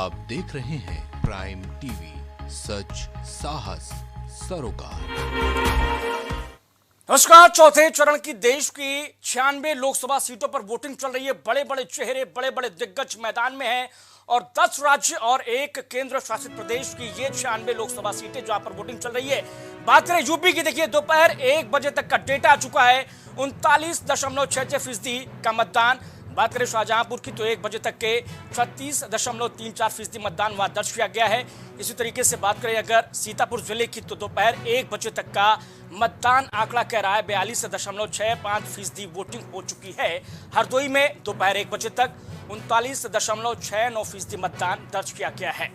आप देख रहे हैं प्राइम टीवी, सच साहस सरोकार। नमस्कार। चौथे चरण की देश की 96 लोकसभा सीटों पर वोटिंग चल रही है। बड़े बड़े चेहरे, बड़े बड़े दिग्गज मैदान में हैं और 10 राज्य और एक केंद्र शासित प्रदेश की ये 96 लोकसभा सीटें जहां पर वोटिंग चल रही है। बात करें यूपी की, देखिए दोपहर 1 बजे तक का डेटा आ चुका है। 39.66% का मतदान। बात करें शाहजहांपुर की तो 1 बजे तक के 36.34% मतदान वहां दर्ज किया गया है। इसी तरीके से बात करें अगर सीतापुर जिले की तो दोपहर 1 बजे तक का मतदान आंकड़ा कह रहा है 42.65% वोटिंग हो चुकी है। हरदोई में दोपहर 1 बजे तक 39.69% मतदान दर्ज किया गया है।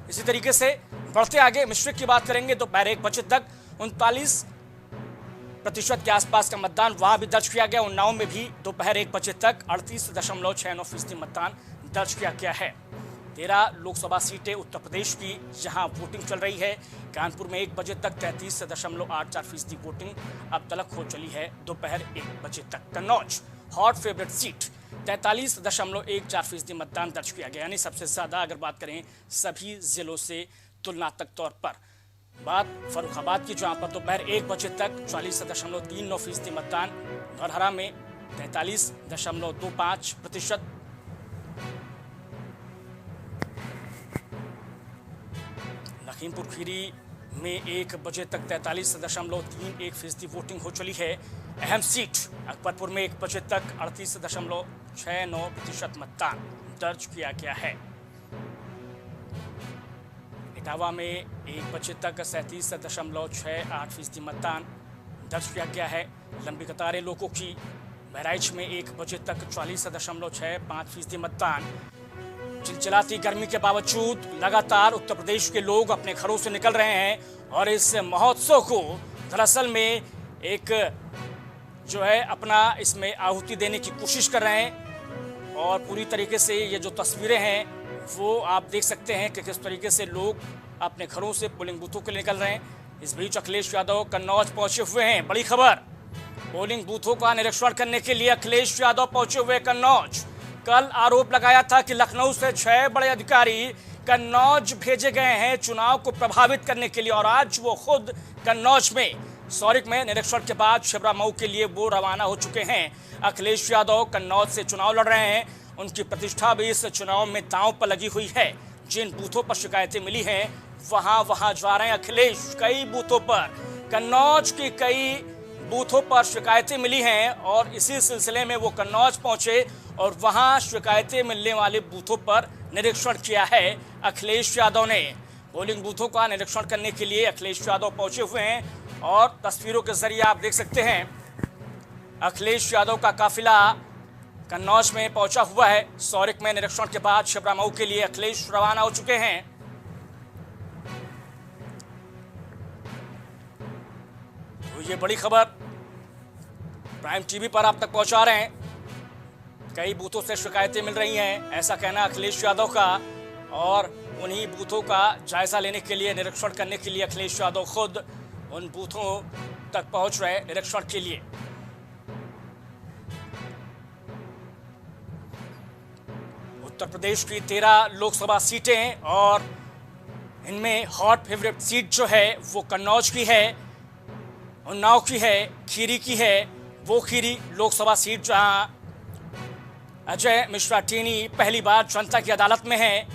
इसी तरीके से बढ़ते आगे मिश्रिक की बात करेंगे, दोपहर 1 बजे तक 39% के आसपास का मतदान वहां भी दर्ज किया गया। उन्नाव में भी दोपहर 1 बजे तक 38.69% मतदान दर्ज किया गया है। 13 लोकसभा सीटें उत्तर प्रदेश की जहां वोटिंग चल रही है। कानपुर में 1 बजे तक 33.84% वोटिंग अब तक हो चली है दोपहर 1 बजे तक। कन्नौज हॉट फेवरेट सीट 43.14% मतदान दर्ज किया गया, यानी सबसे ज्यादा अगर बात करें सभी जिलों से तुलनात्मक तौर पर। बात फर्रुखाबाद की जहां पर दोपहर 1 बजे तक 44.39% मतदान, धौरहरा में 43.25%, लखीमपुर खीरी में 1 बजे तक 43.31% वोटिंग हो चली है। अहम सीट अकबरपुर में 1 बजे तक 38.69% मतदान दर्ज किया गया है। इटावा में 1 बजे तक 37.68% मतदान दर्ज किया गया है। लंबी कतारें लोगों की। बहराइच में 1 बजे तक 40.65% मतदान। चिलचिलाती गर्मी के बावजूद लगातार उत्तर प्रदेश के लोग अपने घरों से निकल रहे हैं और इस महोत्सव को दरअसल में एक जो है अपना इसमें आहुति देने की कोशिश कर रहे हैं। और पूरी तरीके से ये जो तस्वीरें हैं वो आप देख सकते हैं कि किस तरीके से लोग अपने घरों से पोलिंग बूथों के लिए निकल रहे हैं। इस बीच अखिलेश यादव कन्नौज पहुंचे हुए हैं। बड़ी खबर, पोलिंग बूथों का निरीक्षण करने के लिए अखिलेश यादव पहुंचे हुए कन्नौज। कल आरोप लगाया था कि लखनऊ से 6 बड़े अधिकारी कन्नौज भेजे गए हैं चुनाव को प्रभावित करने के लिए, और आज वो खुद कन्नौज में सौरिक में निरीक्षण के बाद छिबरामऊ के लिए वो रवाना हो चुके हैं। अखिलेश यादव कन्नौज से चुनाव लड़ रहे हैं। उनकी प्रतिष्ठा भी इस चुनाव में दांव पर लगी हुई है। जिन बूथों पर शिकायतें मिली हैं वहां जा रहे हैं अखिलेश। कई बूथों पर, कन्नौज की कई बूथों पर शिकायतें मिली हैं और इसी सिलसिले में वो कन्नौज पहुंचे और वहां शिकायतें मिलने वाले बूथों पर निरीक्षण किया है अखिलेश यादव ने। पोलिंग बूथों का निरीक्षण करने के लिए अखिलेश यादव पहुंचे हुए हैं और तस्वीरों के जरिए आप देख सकते हैं अखिलेश यादव का काफिला कन्नौज में पहुंचा हुआ है। सौरिक में निरीक्षण के बाद छिबरामऊ के लिए अखिलेश रवाना हो चुके हैं। तो ये बड़ी खबर प्राइम टीवी पर आप तक पहुंचा रहे हैं। कई बूथों से शिकायतें मिल रही हैं, ऐसा कहना अखिलेश यादव का, और उन्हीं बूथों का जायजा लेने के लिए, निरीक्षण करने के लिए अखिलेश यादव खुद उन बूथों तक पहुंच रहे निरीक्षण के लिए। उत्तर प्रदेश की 13 लोकसभा सीटें और इनमें हॉट फेवरेट सीट जो है वो कन्नौज की है, उन्नाव की है, खीरी की है। वो खीरी लोकसभा सीट जहां अजय मिश्रा टेनी पहली बार जनता की अदालत में है।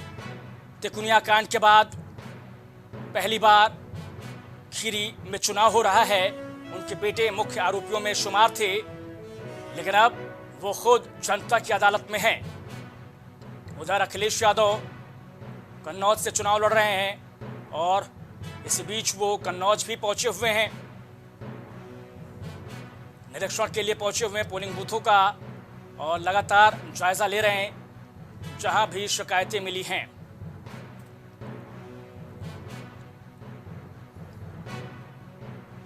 तिकुनिया कांड के बाद पहली बार खीरी में चुनाव हो रहा है। उनके बेटे मुख्य आरोपियों में शुमार थे, लेकिन अब वो खुद जनता की अदालत में है। उधर अखिलेश यादव कन्नौज से चुनाव लड़ रहे हैं और इसी बीच वो कन्नौज भी पहुंचे हुए हैं, निरीक्षण के लिए पहुंचे हुए हैं पोलिंग बूथों का और लगातार जायजा ले रहे हैं जहां भी शिकायतें मिली हैं।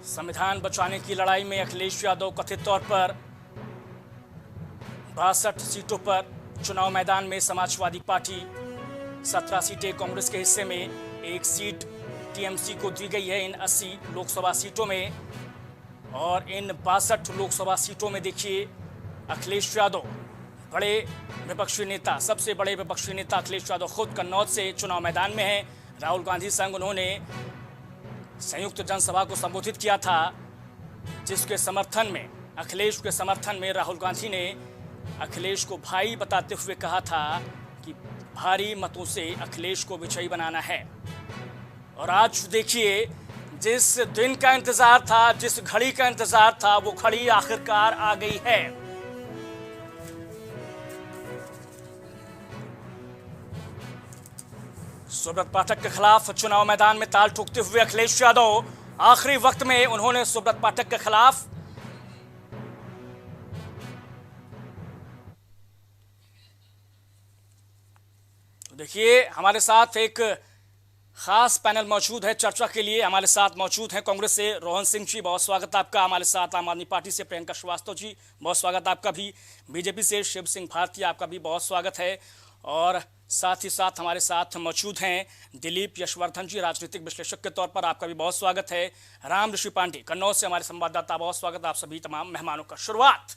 संविधान बचाने की लड़ाई में अखिलेश यादव कथित तौर पर 62 सीटों पर चुनाव मैदान में। समाजवादी पार्टी 17 सीटें कांग्रेस के हिस्से में, 1 सीट टीएमसी को दी गई है इन 80 लोकसभा सीटों में। और इन 62 लोकसभा सीटों में देखिए अखिलेश यादव बड़े विपक्षी नेता, सबसे बड़े विपक्षी नेता अखिलेश यादव खुद कन्नौज से चुनाव मैदान में हैं। राहुल गांधी संग उन्होंने संयुक्त जनसभा को संबोधित किया था, जिसके समर्थन में, अखिलेश के समर्थन में राहुल गांधी ने अखिलेश को भाई बताते हुए कहा था कि भारी मतों से अखिलेश को विजयी बनाना है। और आज देखिए, जिस दिन का इंतजार था, जिस घड़ी का इंतजार था, वो घड़ी आखिरकार आ गई है। सुब्रत पाठक के खिलाफ चुनाव मैदान में ताल ठोकते हुए अखिलेश यादव, आखिरी वक्त में उन्होंने सुब्रत पाठक के खिलाफ देखिए, हमारे साथ एक खास पैनल मौजूद है चर्चा के लिए। हमारे साथ मौजूद हैं कांग्रेस से रोहन सिंह जी, बहुत स्वागत आपका। हमारे साथ आम आदमी पार्टी से प्रियंका श्रीवास्तव जी, बहुत स्वागत आपका भी। बीजेपी से शिव सिंह भारती, आपका भी बहुत स्वागत है। और साथ ही साथ हमारे साथ मौजूद हैं दिलीप यशवर्धन जी, राजनीतिक विश्लेषक के तौर पर, आपका भी बहुत स्वागत है। राम ऋषि पांडे कन्नौज से हमारे संवाददाता, बहुत स्वागत आप सभी तमाम मेहमानों का। शुरुआत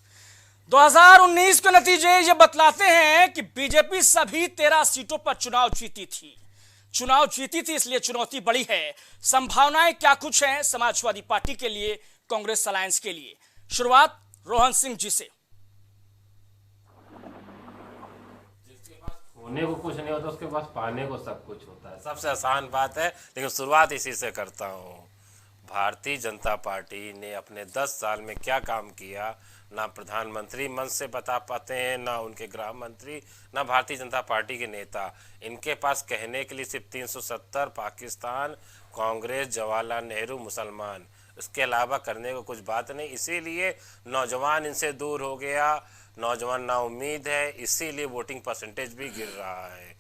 2019 के नतीजे ये बतलाते हैं कि बीजेपी सभी 13 सीटों पर चुनाव जीती थी, इसलिए चुनौती बड़ी है। संभावनाएं क्या कुछ हैं समाजवादी पार्टी के लिए, कांग्रेस अलायंस के लिए? शुरुआत रोहन सिंह जी से। होने को कुछ नहीं होता, उसके पास पाने को सब कुछ होता है। सबसे आसान बात है, लेकिन शुरुआत इसी से करता हूँ। भारतीय जनता पार्टी ने अपने 10 साल में क्या काम किया, ना प्रधानमंत्री मंच से बता पाते हैं, ना उनके गृह मंत्री, ना भारतीय जनता पार्टी के नेता। इनके पास कहने के लिए सिर्फ 370, पाकिस्तान, कांग्रेस, जवाहरलाल नेहरू, मुसलमान, इसके अलावा करने को कुछ बात नहीं। इसीलिए नौजवान इनसे दूर हो गया, नौजवान ना उम्मीद है, इसीलिए वोटिंग परसेंटेज भी गिर रहा है।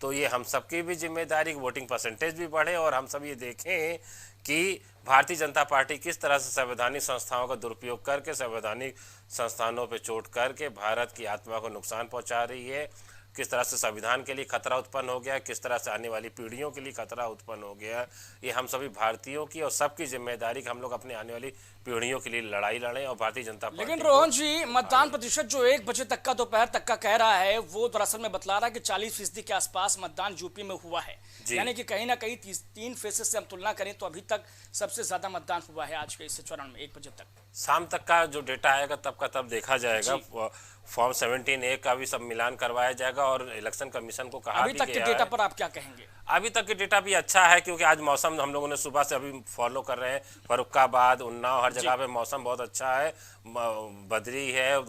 तो ये हम सबकी भी जिम्मेदारी, वोटिंग परसेंटेज भी बढ़े और हम सब ये देखें कि भारतीय जनता पार्टी किस तरह से संवैधानिक संस्थाओं का दुरुपयोग करके, संवैधानिक संस्थानों पे चोट करके भारत की आत्मा को नुकसान पहुंचा रही है, किस तरह से संविधान के लिए खतरा उत्पन्न हो गया, किस तरह से आने वाली पीढ़ियों के लिए खतरा उत्पन्न हो गया। ये हम सभी भारतीयों की और सबकी जिम्मेदारी कि हम लोग अपने आने वाली पीढ़ियों के लिए लड़ाई लड़ें और भारतीय जनता पार्टी। लेकिन रोहन जी, मतदान प्रतिशत जो 1 बजे तक का, दोपहर तक का कह रहा है, वो दरअसल में बतला रहा है कि 40% के आसपास मतदान यूपी में हुआ है। यानी कि कहीं ना कहीं 3 फेजेस से हम तुलना करें तो अभी तक सबसे ज्यादा मतदान हुआ है आज के इस चरण में 1 बजे तक। शाम तक का जो डेटा आएगा तब का तब देखा जाएगा। फॉर्म 17A का भी सब मिलान करवाया जाएगा और इलेक्शन कमीशन को कहा अभी तक के डेटा पर आप क्या कहेंगे? अभी तक के डेटा भी अच्छा है, क्योंकि आज मौसम हम लोगों ने सुबह से अभी फॉलो कर रहे हैं, फर्रुखाबाद, उन्नाव, हर जगह पे मौसम बहुत अच्छा है, बदरी है,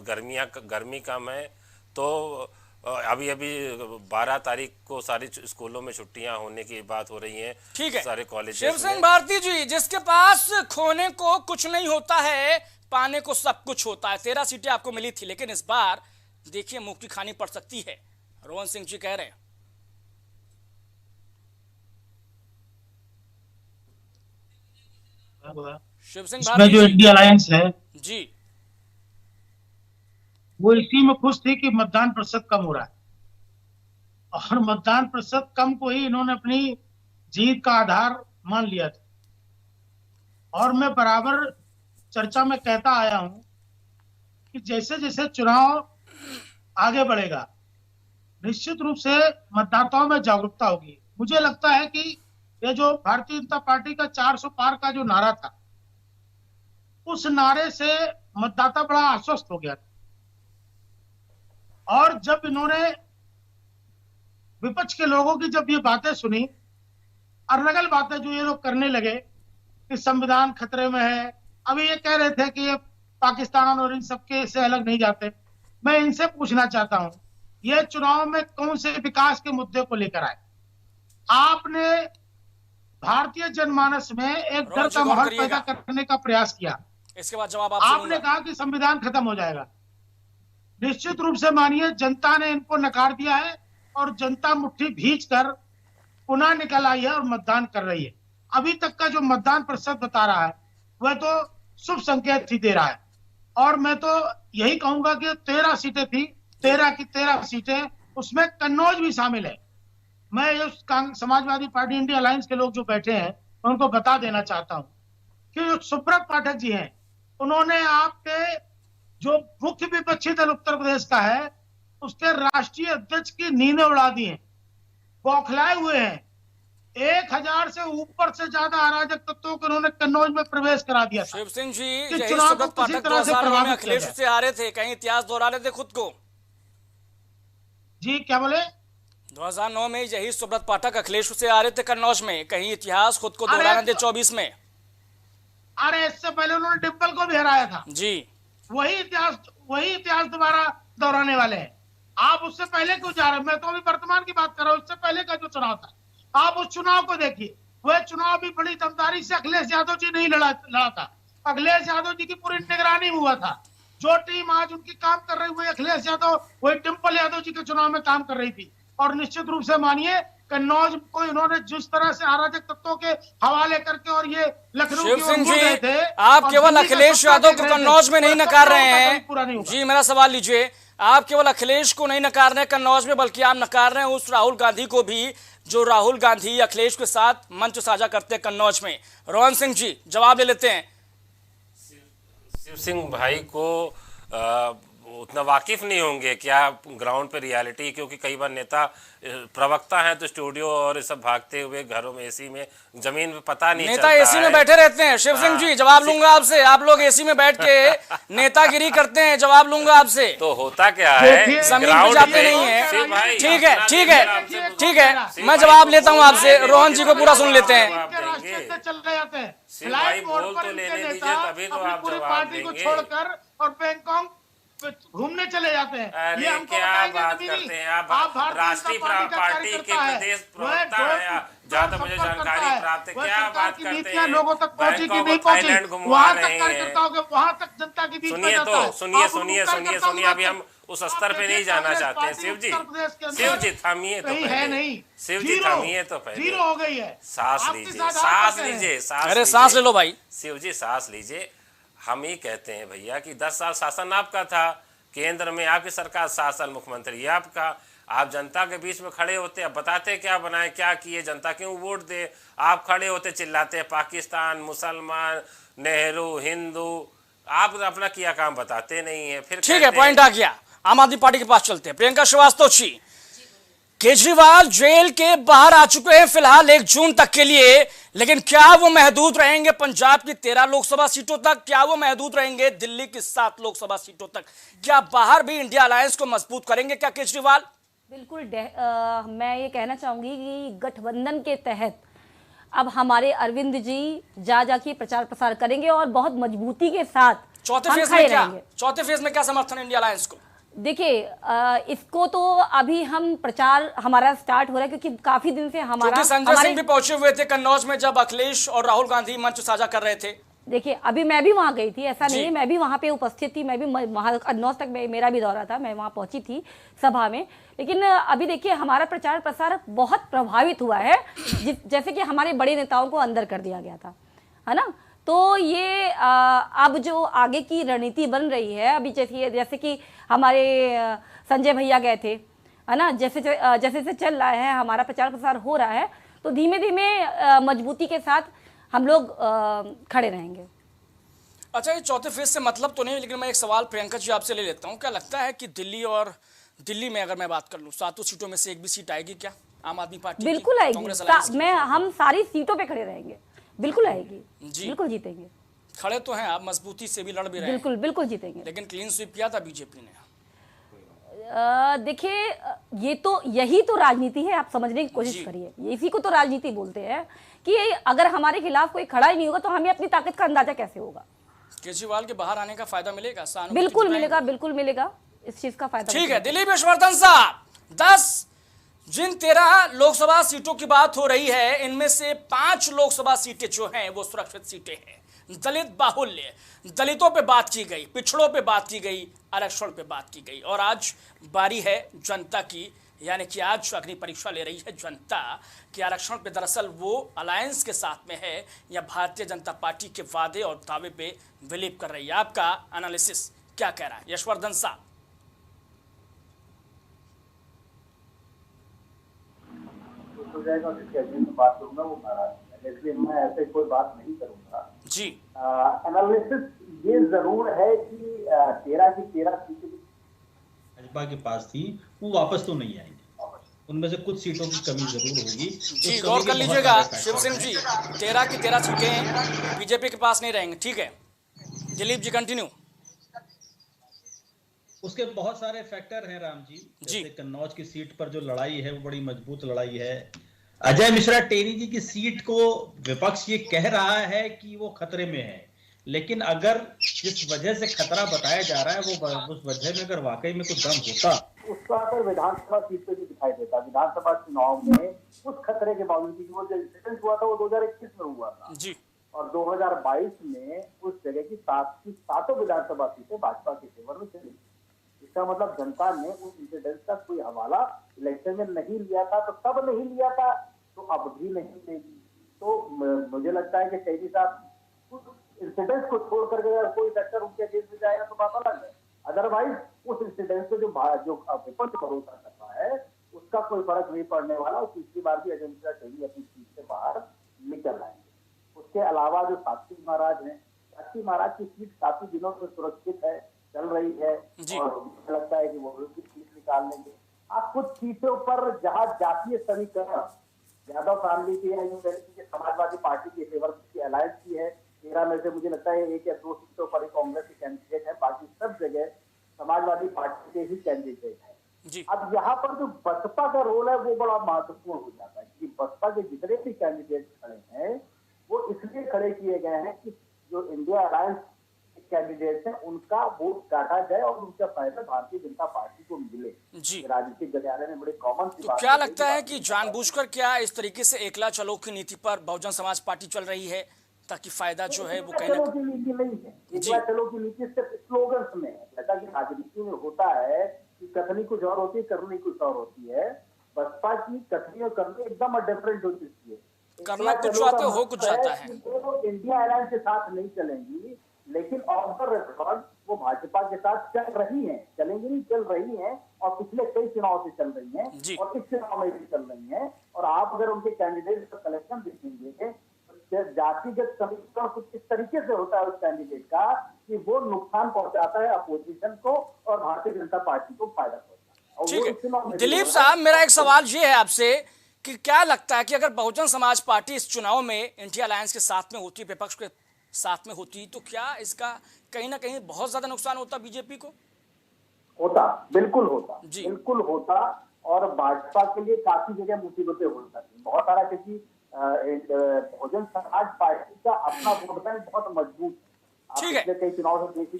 गर्मी कम है। तो अभी 12 तारीख को सारी स्कूलों में छुट्टियां होने की बात हो रही है। ठीक है, सारे कॉलेज। शिव सिंह भारती जी, जिसके पास खोने को कुछ नहीं होता है, पाने को सब कुछ होता है। 13 सीटें आपको मिली थी, लेकिन इस बार देखिए मुंह की खानी पड़ सकती है, रोहन सिंह जी कह रहे हैं। शिव सिंह इसमें जो इंडिया अलायंस है जी, वो इसी में खुश थी कि मतदान प्रतिशत कम हो रहा है, और मतदान प्रतिशत कम को ही इन्होंने अपनी जीत का आधार मान लिया था। और मैं बराबर चर्चा में कहता आया हूं कि जैसे जैसे चुनाव आगे बढ़ेगा, निश्चित रूप से मतदाताओं में जागरूकता होगी। मुझे लगता है कि ये जो भारतीय जनता पार्टी का 400 पार का जो नारा था, उस नारे से मतदाता बड़ा आश्वस्त हो गया था। और जब इन्होंने विपक्ष के लोगों की जब ये बातें सुनी, अनर्गल बातें जो ये लोग करने लगे कि संविधान खतरे में है, अभी ये कह रहे थे कि ये पाकिस्तान और इन सबके से अलग नहीं जाते। मैं इनसे पूछना चाहता हूं, ये चुनाव में कौन से विकास के मुद्दे को लेकर आए? आपने भारतीय जनमानस में एक डर का माहौल पैदा करने का प्रयास किया। इसके बाद जवाब आपने कहा कि संविधान खत्म हो जाएगा। निश्चित रूप से मानिए, जनता ने इनको नकार दिया है और जनता मुट्ठी भींच कर पुनः निकल आई है और मतदान कर रही है। अभी तक का जो मतदान प्रतिशत बता रहा है वह तो शुभ संकेत ही दे रहा है। और मैं तो यही कहूंगा कि 13 सीटें थी, 13 की 13 सीटें, उसमें कन्नौज भी शामिल है। मैं ये समाजवादी पार्टी इंडिया अलायंस के लोग जो बैठे हैं उनको बता देना चाहता हूं कि जो सुब्रत पाठक जी हैं, उन्होंने आपके जो मुख्य विपक्षी दल उत्तर प्रदेश का है, उसके राष्ट्रीय अध्यक्ष की नींदें उड़ा दी हैं, बौखलाए हुए हैं। 1000 से ऊपर से ज्यादा अराजक तत्वों को उन्होंने कन्नौज में प्रवेश करा दिया था। शिव सिंह जी, कि यही चुनाव को सुब्रत किसी पाठक तरह से 2009 में प्रभावित किया अखिलेश जाए। से आ रहे थे, कहीं इतिहास दोहरा रहे थे खुद को। जी क्या बोले? 2009 में यही सुब्रत पाठक अखिलेश से आ रहे थे कन्नौज में, कहीं इतिहास खुद को दोहराने थे 24 में। अरे इससे पहले उन्होंने डिम्पल को भी हराया था जी। वही इतिहास दोबारा दोहराने वाले हैं। आप उससे पहले क्यों जा रहे हैं? मैं तो अभी वर्तमान की बात कर रहा हूँ। उससे पहले का जो चुनाव था, आप उस चुनाव को देखिए। वह चुनाव भी बड़ी दमदारी से अखिलेश यादव जी नहीं लड़ा था। अखिलेश यादव जी की पूरी निगरानी में हुआ था। जो टीम आज उनकी काम कर रही हुई अखिलेश यादव, वही डिम्पल यादव जी के चुनाव में काम कर रही थी। और निश्चित रूप से मानिए, कन्नौज को इन्होंने जिस तरह से अराजक तत्वों के हवाले करके और ये लखनऊ शिव की सिंह ओर जी, गए थे। आप और केवल दिल्ली का अखिलेश सपना यादव देख को रहे थे। कन्नौज में नहीं वो नकार सपना रहे उनका कभी पूरा नहीं हैं। होगा। जी मेरा सवाल लीजिए, आप केवल अखिलेश को नहीं नकार रहे हैं कन्नौज में, बल्कि आप नकार रहे हैं उस राहुल गांधी को भी, जो राहुल गांधी अखिलेश के साथ मंच साझा करते हैं कन्नौज में। रोहन सिंह जी जवाब ले लेते हैं। शिव सिंह भाई को उतना वाकिफ नहीं होंगे क्या ग्राउंड पे रियलिटी, क्योंकि कई बार नेता प्रवक्ता हैं तो स्टूडियो और सब भागते हुए घरों में एसी में जमीन पे पता नहीं नेता चलता एसी है। में बैठे रहते हैं। शिव सिंह जी जवाब लूंगा आपसे, आप लोग एसी में बैठ के नेतागिरी करते हैं, जवाब लूंगा आपसे। तो होता क्या है, जमीन पे ग्राउंड जाते पे- नहीं है। शिव भाई, ठीक है अपना ठीक लेवल है आपसे पूछो। ठीक है, शिव मैं भाई जवाब बोल लेता हूं तो आपसे। ले रोहन जी को पूरा सुन लेते हैं। आप देंगे। चल रहे जाते हैं शिव भाई मोड बोल पर तो इनके लेने नेता दीजिए, तभी तो अपनी आप पूरी जवाब पार्टी को देंगे। छोड़कर और बैंकॉक घूमने चले जाते हैं। अरे ये हमको क्या बताएंगे बात कभी करते नहीं। हैं आप भारतीय राष्ट्रीय जनता पार्टी का पार्टी के कार्यकर्ता है। प्रदेश वह प्रवक्ता डोर है, टू जहाँ तक डोर मुझे संपर्क जानकारी करता है। प्राप्त है। वह क्या सरकार बात की करते नीतियां हैं, लोगों तक पहुंची कि बैंकॉक नहीं और पहुंची, थाईलैंड घुमवा वहां रहे तक हैं। कार्यकर्ताओं के वहां तक जनता के बीच में सुनिए जाता तो है। सुनिए आप सुनिए उनको सुनिए कार्यकर्ताओं सुनिए, को अभी हम उस स्तर पे नहीं जाना चाहते हैं। शिव जी, उत्तर प्रदेश के अंदर शिव जी थमिए तो कहीं है पहले। नहीं। शिव जी जीरो थमिए तो पहले। जीरो हो गई है। सांस आपके लीजिए, साथ आप सांस क्या कह रहे हैं? लीजिए, सांस अरे लीजिए। सांस ले लो भाई। शिव जी सांस लीजिए। हम ही कहते हैं भैया कि 10 साल शासन आपका था, केंद्र में आपकी सरकार, 7 साल मुख्यमंत्री आपका। आप जनता के बीच में खड़े होते, अब बताते क्या बनाए, क्या किए, जनता क्यों वोट दे। आप खड़े होते चिल्लाते पाकिस्तान, मुसलमान, नेहरू, हिंदू। आप अपना किया काम बताते नहीं है। फिर ठीक है, पॉइंट आ गया। आम आदमी पार्टी के पास चलते हैं। प्रियंका श्रीवास्तव जी, केजरीवाल जेल के बाहर आ चुके हैं फिलहाल 1 जून तक के लिए, लेकिन क्या वो महदूद रहेंगे पंजाब की 13 लोकसभा सीटों तक? क्या वो महदूद रहेंगे दिल्ली की 7 लोकसभा सीटों तक? क्या बाहर भी इंडिया अलायंस को मजबूत करेंगे क्या केजरीवाल? बिल्कुल मैं ये कहना चाहूंगी कि गठबंधन के तहत अब हमारे अरविंद जी जाके प्रचार प्रसार करेंगे और बहुत मजबूती के साथ चौथे हम फेज खड़े में क्या, रहेंगे। चौथे फेज में क्या समर्थन इंडिया अलायंस को? देखिए इसको तो अभी हम प्रचार हमारा स्टार्ट हो रहा है, क्योंकि काफी दिन से क्योंकि संजय सिंह भी पहुंचे हुए थे कन्नौज में जब अखिलेश और राहुल गांधी मंच साझा कर रहे थे। देखिए अभी मैं भी वहां गई थी, ऐसा नहीं है, मैं भी वहां पे उपस्थित थी। मैं भी वहां कन्नौज तक मेरा भी दौरा था, मैं वहां पहुंची थी सभा में। लेकिन अभी देखिए हमारा प्रचार प्रसार बहुत प्रभावित हुआ है, जैसे कि हमारे बड़े नेताओं को अंदर कर दिया गया था, है ना। तो ये अब जो आगे की रणनीति बन रही है, अभी जैसे कि हमारे संजय भैया गए थे, है ना, जैसे जैसे चल रहा है हमारा प्रचार प्रसार हो रहा है, तो धीमे धीमे मजबूती के साथ हम लोग खड़े रहेंगे। अच्छा, ये चौथे फेज से मतलब तो नहीं, लेकिन मैं एक सवाल प्रियंका जी आपसे ले लेता हूँ। क्या लगता है कि दिल्ली में अगर मैं बात कर लूँ 7 सीटों में से एक भी सीट आएगी क्या आम आदमी पार्टी? बिल्कुल आएगी। हम सारी सीटों पे खड़े रहेंगे, बिल्कुल आएगी जी, बिल्कुल जीतेंगे। खड़े तो हैं आप, मजबूती से भी लड़ भी रहे हैं। बिल्कुल बिल्कुल जीतेंगे। लेकिन क्लीन स्वीप किया था बीजेपी ने। देखिए यही तो राजनीति है, आप समझने की कोशिश करिए। इसी को तो राजनीति बोलते हैं कि अगर हमारे खिलाफ कोई खड़ा ही नहीं होगा तो हमें अपनी ताकत का अंदाजा कैसे होगा। केजरीवाल के बाहर आने का फायदा मिलेगा? बिल्कुल मिलेगा, बिल्कुल मिलेगा, इस चीज का फायदा। ठीक है, दिलीप यशवर्धन साहब, 10 जिन 13 लोकसभा सीटों की बात हो रही है, इनमें से 5 लोकसभा सीटें जो हैं वो सुरक्षित सीटें हैं। दलित बाहुल्य, दलितों पे बात की गई, पिछड़ों पे बात की गई, आरक्षण पे बात की गई, और आज बारी है जनता की, यानी कि आज अग्नि परीक्षा ले रही है जनता कि आरक्षण पे दरअसल वो अलायंस के साथ में है या भारतीय जनता पार्टी के वादे और दावे पे बिलीव कर रही है। आपका एनालिसिस क्या कह रहा है यशवर्धन साहब? बात करूंगा वो नाराज है, इसलिए मैं ऐसे कोई बात नहीं करूंगा जी। एनालिसिस ये जरूर है कि 13 की 13 सीटें भाजपा के पास थी वो वापस तो नहीं आएंगे, उनमें से कुछ सीटों की कमी जरूर होगी। जी गौर कर लीजिएगा शिवसेना जी, 13 की 13 सीटें बीजेपी के पास नहीं रहेंगे। ठीक है दिलीप जी कंटिन्यू। उसके बहुत सारे फैक्टर हैं राम जी, जैसे कन्नौज की सीट पर जो लड़ाई है वो बड़ी मजबूत लड़ाई है। अजय मिश्रा टेनी जी की सीट को विपक्ष ये कह रहा है कि वो खतरे में है, लेकिन अगर जिस वजह से खतरा बताया जा रहा है वो उस वजह में अगर वाकई में कुछ दम होता, उसका असर विधानसभा सीट पे भी दिखाई देता। विधानसभा चुनाव में उस खतरे के बावजूद, क्योंकि वो जो इंसिडेंट हुआ था वो 2021 में हुआ था जी, और 2022 में उस जगह की 7 की 7 विधानसभा सीटें भाजपा के फेवर में चली। इसका मतलब जनता ने उस इंसिडेंट का कोई हवाला इलेक्शन में नहीं लिया था, तो तब नहीं लिया था तो अब भी नहीं देगी। तो मुझे लगता है कि टेनी साहब उस इंसिडेंट को छोड़ करके अगर कोई फैक्टर उनके अगेंस्ट में जाएगा तो बात अलग है। अदरवाइज उस इंसिडेंट से जो विपक्ष भरोसा कर रहा है उसका कोई फर्क नहीं पड़ने वाला। और तीसरी बार भी अजय मिश्रा टेनी अपनी सीट से बाहर निकल आएंगे। उसके अलावा जो साक्षी महाराज हैं, साक्षी महाराज की सीट काफी दिनों से सुरक्षित है, चल रही है और मुझे लगता है कि वो भी सीट निकाल लेंगे। आप कुछ सीटों पर जहां जातीय समीकरण यादव फैमिली की है, समाजवादी पार्टी के फेवर की अलायंस की है, 13 में से मुझे लगता है 1 या 2 सीटों पर ही कांग्रेस के कैंडिडेट है, बाकी सब जगह समाजवादी पार्टी के ही कैंडिडेट है। अब यहाँ पर जो बसपा का रोल है वो बड़ा महत्वपूर्ण हो जाता है, कि बसपा के जितने भी कैंडिडेट खड़े हैं वो इसलिए खड़े किए गए हैं कि जो इंडिया अलायंस कैंडिडेट हैं उनका वोट काटा जाए और उनका फायदा भारतीय जनता पार्टी को मिले। राजनीतिक गलियारे में बड़े कॉमन सी बात। क्या लगता है कि जानबूझकर क्या इस तरीके से एकला चलो की नीति पर बहुजन समाज पार्टी चल रही है, ताकि फायदा जो है वो चलो की नीति नहीं है, एकला चलो की नीति सिर्फ स्लोगन्स में है। जैसा कि राजनीति में होता है कि कथनी कुछ और होती है, करनी कुछ और होती है। बसपा की कथनी और करनी एकदम डिफरेंट होती है। करना कुछ आता है, हो कुछ जाता है। वो इंडिया अलायंस के साथ नहीं चलेंगी, लेकिन ऑफ द रिकॉर्ड वो भाजपा के साथ चल रही हैं, चलेंगी नहीं, चल रही हैं और पिछले कई चुनाव से चल रही हैं और इस चुनाव में भी चल रही हैं। और आप अगर उनके कैंडिडेट का कलेक्शन देखेंगे तो जातिगत समीकरण कुछ इस तरीके से होता है उस कैंडिडेट का कि वो नुकसान पहुंचाता है अपोजिशन को और भारतीय जनता पार्टी को फायदा पहुंचाता है। ठीक है दिलीप साहब, मेरा एक सवाल ये है आपसे कि क्या लगता है कि अगर बहुजन समाज पार्टी इस चुनाव में इंडिया अलायंस के साथ में होती, विपक्ष के साथ में होती, तो क्या इसका कहीं ना कहीं बहुत ज्यादा नुकसान होता बीजेपी को? होता, बिल्कुल होता, बिल्कुल होता। और भाजपा के लिए काफी जगह मुसीबतें हो सकती, बहुत सारा, क्योंकि बहुजन समाज पार्टी का अपना वोट बैंक बहुत मजबूत है। ठीक है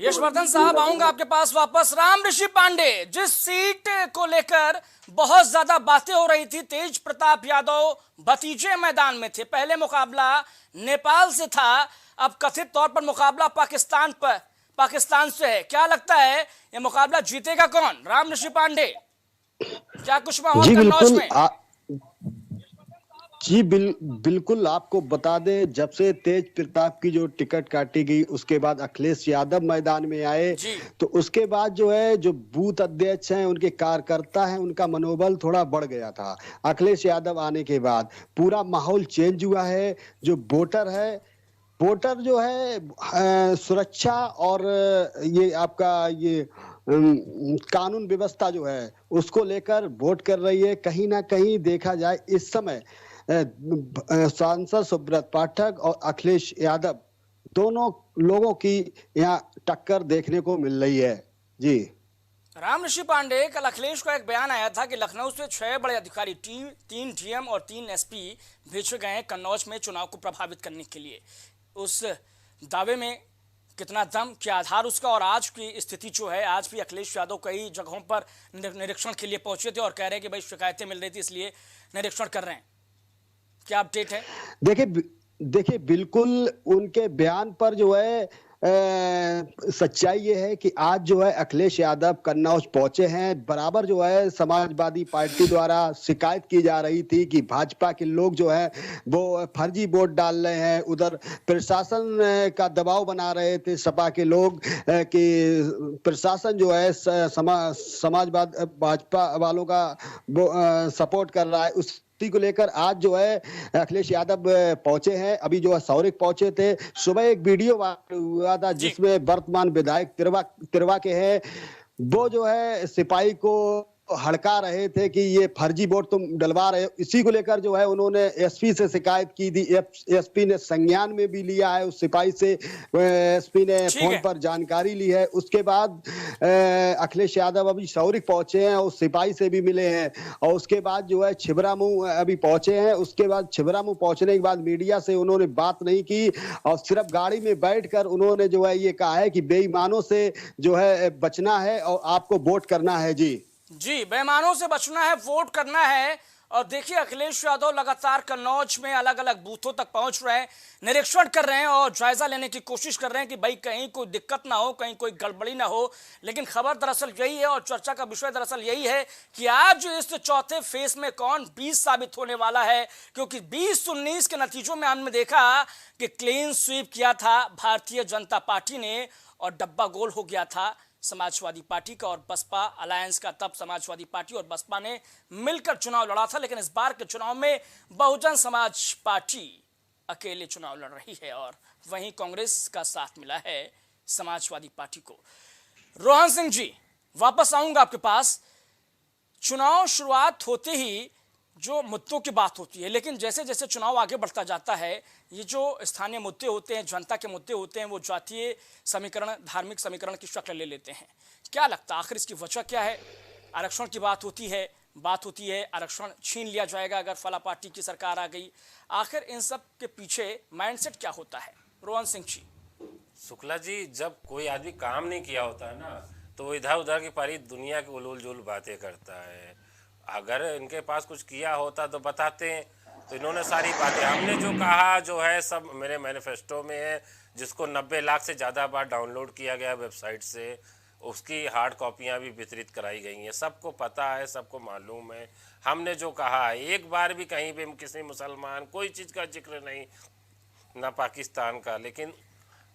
यशवर्धन साहब, आऊंगा आपके पास वापस। राम ऋषि पांडे, जिस सीट को लेकर बहुत ज्यादा बातें हो रही थी, तेज प्रताप यादव भतीजे मैदान में थे, पहले मुकाबला नेपाल से था, अब कथित तौर पर मुकाबला पाकिस्तान से है। क्या लगता है ये मुकाबला जीतेगा कौन? राम ऋषि पांडे, क्या कुछ माहौल कन्नौज में? जी बिल्कुल आपको बता दें, जब से तेज प्रताप की जो टिकट काटी गई उसके बाद अखिलेश यादव मैदान में आए, तो उसके बाद जो है जो बूथ अध्यक्ष हैं, उनके कार्यकर्ता हैं, उनका मनोबल थोड़ा बढ़ गया था। अखिलेश यादव आने के बाद पूरा माहौल चेंज हुआ है। जो वोटर जो है सुरक्षा और ये आपका ये कानून व्यवस्था जो है उसको लेकर वोट कर रही है। कहीं ना कहीं देखा जाए इस समय सांसद सुब्रत पाठक और अखिलेश यादव दोनों लोगों की यहाँ टक्कर देखने को मिल रही है। जी राम ऋषि पांडे, कल अखिलेश का एक बयान आया था कि लखनऊ से 6 बड़े अधिकारी, 3 डीएम और 3 एसपी भेजे गए हैं कन्नौज में चुनाव को प्रभावित करने के लिए। उस दावे में कितना दम, क्या आधार उसका? और आज की स्थिति जो है, आज भी अखिलेश यादव कई जगहों पर निरीक्षण के लिए पहुंचे थे और कह रहे हैं कि भाई शिकायतें मिल रही थी इसलिए निरीक्षण कर रहे हैं। क्या अपडेट है? देखिए बिल्कुल उनके बयान पर जो है सच्चाई ये है कि आज जो है अखिलेश यादव कन्नौज पहुंचे हैं। बराबर जो है समाजवादी पार्टी द्वारा शिकायत की जा रही थी कि भाजपा के लोग जो है वो फर्जी वोट डाल रहे हैं, उधर प्रशासन का दबाव बना रहे थे सपा के लोग कि प्रशासन जो है समाजवाद भाजपा वालों का सपोर्ट कर रहा है। उस को लेकर आज जो है अखिलेश यादव पहुंचे हैं। अभी जो है सौरिक पहुंचे थे। सुबह एक वीडियो वायरल हुआ था जिसमें वर्तमान विधायक तिरवा के हैं वो जो है सिपाही को हड़का रहे थे कि ये फर्जी वोट तुम डलवा रहे हो। इसी को लेकर जो है उन्होंने एसपी से शिकायत की थी। एसपी ने संज्ञान में भी लिया है उस सिपाही से। एसपी ने फोन पर जानकारी ली है। उसके बाद अखिलेश यादव अभी सौरिक पहुंचे हैं, उस सिपाही से भी मिले हैं और उसके बाद जो है छिबरामऊ अभी पहुंचे हैं। उसके बाद छिबरामऊ पहुंचने के बाद मीडिया से उन्होंने बात नहीं की और सिर्फ गाड़ी में बैठकर उन्होंने जो है ये कहा है कि बेईमानों से जो है बचना है और आपको वोट करना है। जी, बेईमानों से बचना है, वोट करना है। और देखिए अखिलेश यादव लगातार कन्नौज में अलग अलग बूथों तक पहुंच रहे हैं, निरीक्षण कर रहे हैं और जायजा लेने की कोशिश कर रहे हैं कि भाई कहीं कोई दिक्कत ना हो, कहीं कोई गड़बड़ी ना हो। लेकिन खबर दरअसल यही है और चर्चा का विषय दरअसल यही है कि आज इस चौथे फेज में कौन 20 साबित होने वाला है, क्योंकि 20-19 के नतीजों में हमने देखा कि क्लीन स्वीप किया था भारतीय जनता पार्टी ने और डब्बा गोल हो गया था समाजवादी पार्टी का और बसपा अलायंस का। तब समाजवादी पार्टी और बसपा ने मिलकर चुनाव लड़ा था, लेकिन इस बार के चुनाव में बहुजन समाज पार्टी अकेले चुनाव लड़ रही है और वहीं कांग्रेस का साथ मिला है समाजवादी पार्टी को। रोहन सिंह जी, वापस आऊंगा आपके पास। चुनाव शुरुआत होते ही जो मुद्दों की बात होती है, लेकिन जैसे जैसे चुनाव आगे बढ़ता जाता है, ये जो स्थानीय मुद्दे होते हैं, जनता के मुद्दे होते हैं, वो जातीय समीकरण, धार्मिक समीकरण की शक्ल ले लेते हैं। क्या लगता है आखिर इसकी वजह क्या है? आरक्षण की बात होती है आरक्षण छीन लिया जाएगा अगर फला पार्टी की सरकार आ गई। आखिर इन सब के पीछे माइंडसेट क्या होता है? रोहन सिंह जी। शुक्ला जी, जब कोई आदमी काम नहीं किया होता है ना, तो वो इधर उधर की सारी दुनिया की उलूल जुल बातें करता है। अगर इनके पास कुछ किया होता तो बताते हैं। तो इन्होंने सारी बातें, हमने जो कहा जो है सब मेरे मैनिफेस्टो में है, जिसको 90 लाख से ज़्यादा बार डाउनलोड किया गया वेबसाइट से। उसकी हार्ड कॉपियां भी वितरित कराई गई हैं, सबको पता है, सबको मालूम है। हमने जो कहा है, एक बार भी कहीं पे किसी मुसलमान कोई चीज़ का जिक्र नहीं, ना पाकिस्तान का। लेकिन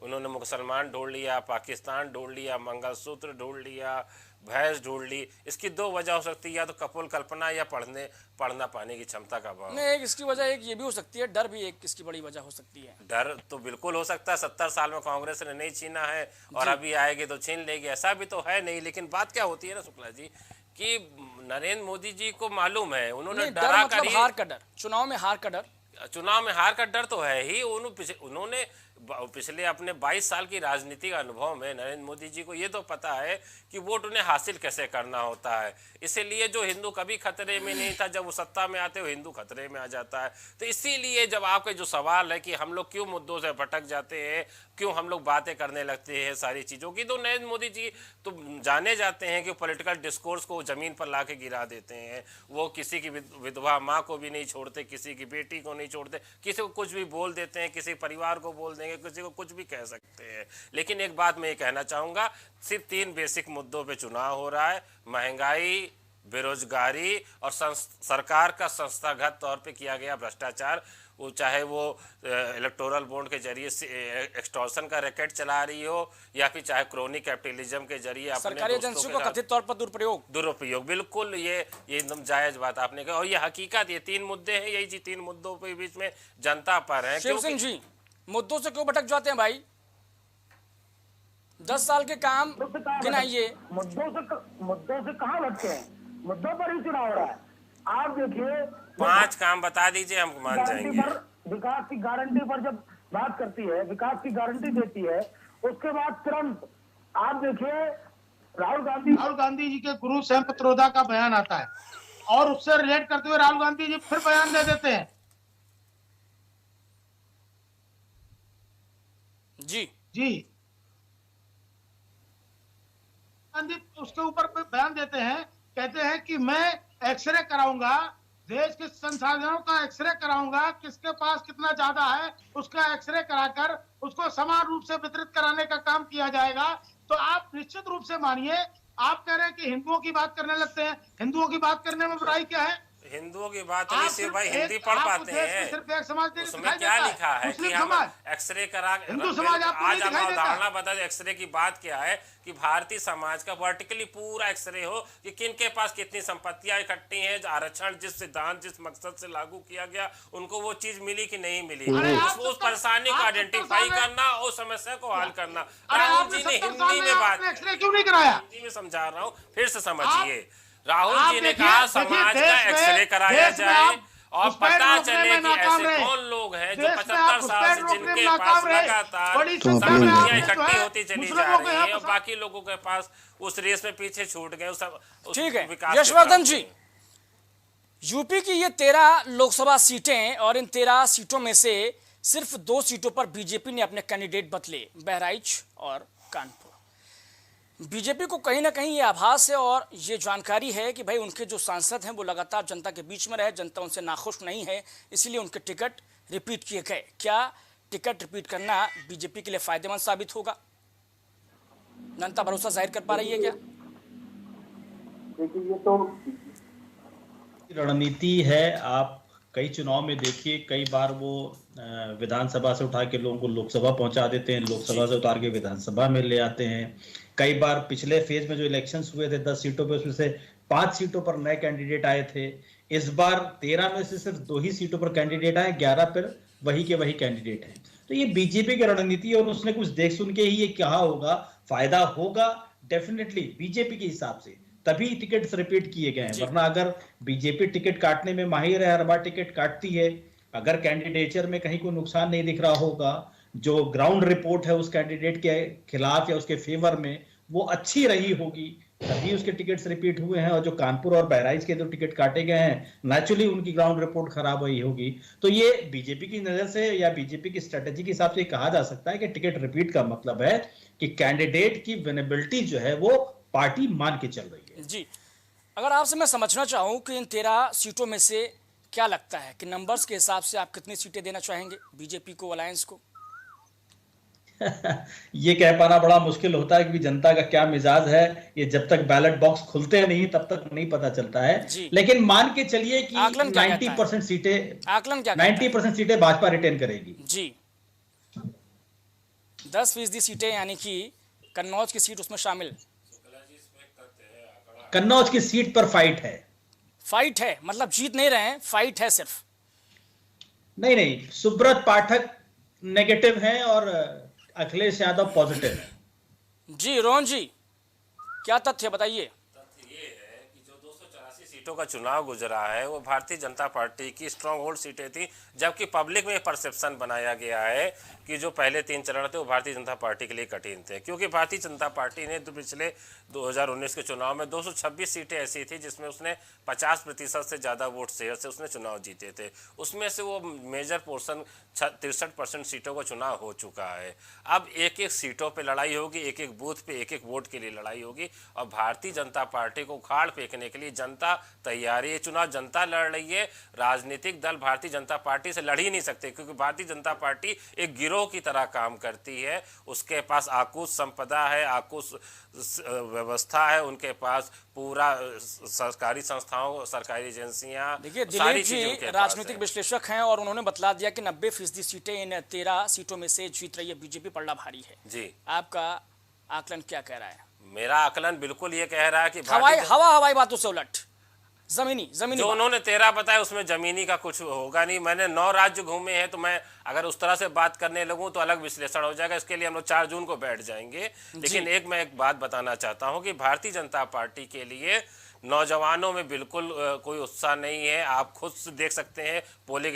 उन्होंने मुसलमान ढूंढ लिया, पाकिस्तान ढूंढ लिया, मंगलसूत्र ढूंढ लिया, भैंस ढूंढ ली। इसकी दो वजह हो सकती है, या तो कपोल कल्पना या पढ़ना पाने की क्षमता का अभाव। नहीं, एक इसकी वजह एक ये भी हो सकती है, डर भी एक इसकी बड़ी वजह हो सकती है। डर तो बिल्कुल हो सकता है। 70 साल में कांग्रेस ने नहीं छीना है और अभी आएगी तो छीन लेगी, ऐसा भी तो है नहीं। लेकिन बात क्या होती है ना शुक्ला जी, कि नरेंद्र मोदी जी को मालूम है, उन्होंने डरा कर हार का डर, चुनाव में हार का डर, चुनाव में हार का डर तो है ही। उन्होंने पिछले अपने 22 साल की राजनीतिक अनुभव में नरेंद्र मोदी जी को ये तो पता है कि वोट उन्हें हासिल कैसे करना होता है। इसीलिए जो हिंदू कभी खतरे में नहीं था, जब वो सत्ता में आते हो हिंदू खतरे में आ जाता है। तो इसीलिए जब आपका जो सवाल है कि हम लोग क्यों मुद्दों से भटक जाते हैं, क्यों हम लोग बातें करने लगते हैं सारी चीज़ों की, तो नरेंद्र मोदी जी तो जाने जाते हैं कि पॉलिटिकल डिस्कोर्स को ज़मीन पर ला के गिरा देते हैं। वो किसी की विधवा माँ को भी नहीं छोड़ते, किसी की बेटी को नहीं छोड़ते, किसी को कुछ भी बोल देते हैं, किसी परिवार को बोल देंगे, किसी को कुछ भी कह सकते हैं। लेकिन एक बात मैं ये कहना चाहूँगा, सिर्फ 3 बेसिक मुद्दों पे चुनाव हो रहा है: महंगाई, बेरोजगारी और सरकार का संस्थागत तौर पे किया गया भ्रष्टाचार। वो चाहे वो इलेक्टोरल बॉन्ड के जरिए एक्सटॉर्शन का रैकेट चला रही हो, या फिर चाहे क्रोनी कैपिटलिज्म के जरिए सरकारी एजेंसियों का कथित तौर पर दुरुपयोग। बिल्कुल ये एकदम जायज बात आपने कहा और ये हकीकत, ये 3 मुद्दे हैं, यही 3 मुद्दों के बीच में जनता पर है। शिव सिंह जी, मुद्दों से क्यों भटक जाते हैं भाई? 10 साल के काम गिनाइए। मुद्दों से कहाँ भटके हैं? मुद्दों पर ही चुनाव हो रहा है। आप देखिए, 5 काम बता दीजिए, हम मान जाएंगे। विकास की गारंटी पर जब बात करती है, विकास की गारंटी देती है, उसके बाद तुरंत आप देखिए राहुल गांधी जी के गुरु सैम पित्रोदा का बयान आता है और उससे रिलेट करते हुए राहुल गांधी जी फिर बयान दे देते हैं। जी उसके ऊपर बयान देते हैं, कहते हैं कि मैं एक्सरे कराऊंगा, देश के संसाधनों का एक्सरे कराऊंगा, किसके पास कितना ज्यादा है उसका एक्सरे कराकर उसको समान रूप से वितरित कराने का काम किया जाएगा। तो आप निश्चित रूप से मानिए, आप कह रहे हैं कि हिंदुओं की बात करने लगते हैं। हिंदुओं की बात करने में बुराई क्या है? हिंदुओं की बात नहीं, सिर्फ भाई हिंदी पढ़ पाते हैं, सिर्फ एक समाज उसमें क्या लिखा है कि हम एक्सरे करा, हिंदू समाज आज हम उदाहरण बता दें एक्सरे की बात क्या है कि भारतीय समाज का वर्टिकली पूरा एक्सरे हो कि किन के पास कितनी संपत्तियां इकट्ठी हैं, आरक्षण जिस सिद्धांत जिस मकसद से लागू किया गया उनको वो चीज मिली कि नहीं मिली, उस परेशानी को आइडेंटिफाई करना और समस्या को हल करना। राहुल जी ने हिंदी में बात, क्यों नहीं कराया, हिंदी में समझा रहा हूँ, फिर से समझिए। राहुल जी ने कहा समाज का एक्सरे कराया जाए और पता चले कि ऐसे कौन लोग हैं जो 75 साल से जिनके पास लगातार संपत्तियां इकट्ठी होती चली जा रही हैं और बाकी लोगों के पास उस रेस में पीछे छूट गए। ठीक है यशवर्धन जी, यूपी की ये 13 लोकसभा सीटें और इन 13 सीटों में से सिर्फ 2 सीटों पर बीजेपी ने अपने कैंडिडेट बदले, बहराइच और कानपुर। बीजेपी को कहीं ना कहीं ये आभास है और ये जानकारी है कि भाई उनके जो सांसद हैं वो लगातार जनता के बीच में रहे, जनता उनसे नाखुश नहीं है, इसीलिए उनके टिकट रिपीट किए गए। क्या टिकट रिपीट करना बीजेपी के लिए फायदेमंद साबित होगा? जनता भरोसा जाहिर कर पा रही है क्या? देखिए ये तो रणनीति है। आप कई चुनाव में देखिए, कई बार वो विधानसभा से उठा के लोगों को लोकसभा पहुंचा देते हैं, लोकसभा से उतार के विधानसभा में ले आते हैं। कई बार पिछले फेज में जो इलेक्शंस हुए थे 10 सीटों पे, उसमें से 5 सीटों पर नए कैंडिडेट आए थे। इस बार 13 में से सिर्फ 2 ही सीटों पर कैंडिडेट आए, 11 पर वही के वही कैंडिडेट हैं। तो ये बीजेपी की रणनीति है और उसने कुछ देख सुन के ही ये कहा होगा, फायदा होगा डेफिनेटली बीजेपी के हिसाब से, तभी टिकट्स रिपीट किए गए हैं। वरना अगर बीजेपी टिकट काटने में माहिर है, हर बार टिकट काटती है, अगर कैंडिडेचर में कहीं कोई नुकसान नहीं दिख रहा होगा, जो ग्राउंड रिपोर्ट है उस कैंडिडेट के खिलाफ या उसके फेवर में वो अच्छी रही होगी, तभी उसके टिकट्स रिपीट हुए हैं। और जो कानपुर और बहराइच के जो टिकट काटे गए हैं, नेचुरली उनकी ग्राउंड रिपोर्ट खराब हुई होगी। तो ये बीजेपी की नजर से या बीजेपी की स्ट्रेटेजी के हिसाब से कहा जा सकता है कि टिकट रिपीट का मतलब है कि कैंडिडेट की विनेबिलिटी जो है वो पार्टी मान के चल रही है। जी, अगर आपसे मैं समझना चाहूं कि इन 13 सीटों में से क्या लगता है कि नंबर्स के हिसाब से आप कितनी सीटें देना चाहेंगे बीजेपी को, अलायंस को? ये कह पाना बड़ा मुश्किल होता है क्योंकि जनता का क्या मिजाज है, ये जब तक बैलेट बॉक्स खुलते नहीं तब तक नहीं पता चलता है। लेकिन मान के चलिए कि 90% सीटें, आकलन क्या 90% सीटें भाजपा रिटेन करेगी। जी, 10% सीटें यानी कि कन्नौज की सीट उसमें शामिल। कन्नौज की सीट पर फाइट है। फाइट है मतलब जीत नहीं रहे हैं, फाइट है सिर्फ। नहीं, सुब्रत पाठक नेगेटिव है और अखिलेश यादव पॉजिटिव है। जी रोहन जी, क्या तथ्य बताइए? सीटों का चुनाव गुजरा है वो भारतीय जनता पार्टी की स्ट्रांग होल्ड सीटें थी, जबकि पब्लिक में परसेप्शन बनाया गया है कि जो पहले 3 चरण थे वो भारतीय जनता पार्टी के लिए कठिन थे, क्योंकि भारतीय जनता पार्टी ने पिछले 2019 के चुनाव में 226 सीटें ऐसी थी जिसमें उसने 50% से ज़्यादा वोट शेयर से उसने चुनाव जीते थे। उसमें से वो मेजर पोर्शन 63% सीटों का चुनाव हो चुका है। अब एक एक सीटों पर लड़ाई होगी, एक एक बूथ पे एक एक वोट के लिए लड़ाई होगी और भारतीय जनता पार्टी को उखाड़ फेंकने के लिए जनता तैयारी है। चुनाव जनता लड़ रही है, राजनीतिक दल भारतीय जनता पार्टी से लड़ ही नहीं सकते, क्योंकि भारतीय जनता पार्टी एक गिरोह की तरह काम करती है। उसके पास आकुश संपदा है, आकुश व्यवस्था है, उनके पास पूरा सरकारी संस्थाओं, सरकारी एजेंसियां, देखिए दिलीप जी राजनीतिक विश्लेषक हैं और उन्होंने बतला दिया कि 90% सीटें इन 13 सीटों में से जीत रही है बीजेपी, पलड़ा भारी है। जी, आपका आकलन क्या कह रहा है? मेरा आकलन बिल्कुल ये कह रहा है कि हवाई बातों से उलट जमीनी जो उन्होंने 13 बताया उसमें जमीनी का कुछ होगा नहीं। मैंने 9 राज्य घूमे हैं, तो मैं अगर उस तरह से बात करने लगूं तो अलग विश्लेषण हो जाएगा। इसके लिए हम लोग 4 जून को बैठ जाएंगे। लेकिन मैं एक बात बताना चाहता हूं कि भारतीय जनता पार्टी के लिए नौजवानों में बिल्कुल कोई उत्साह नहीं है। आप खुद से देख सकते हैं पोलिंग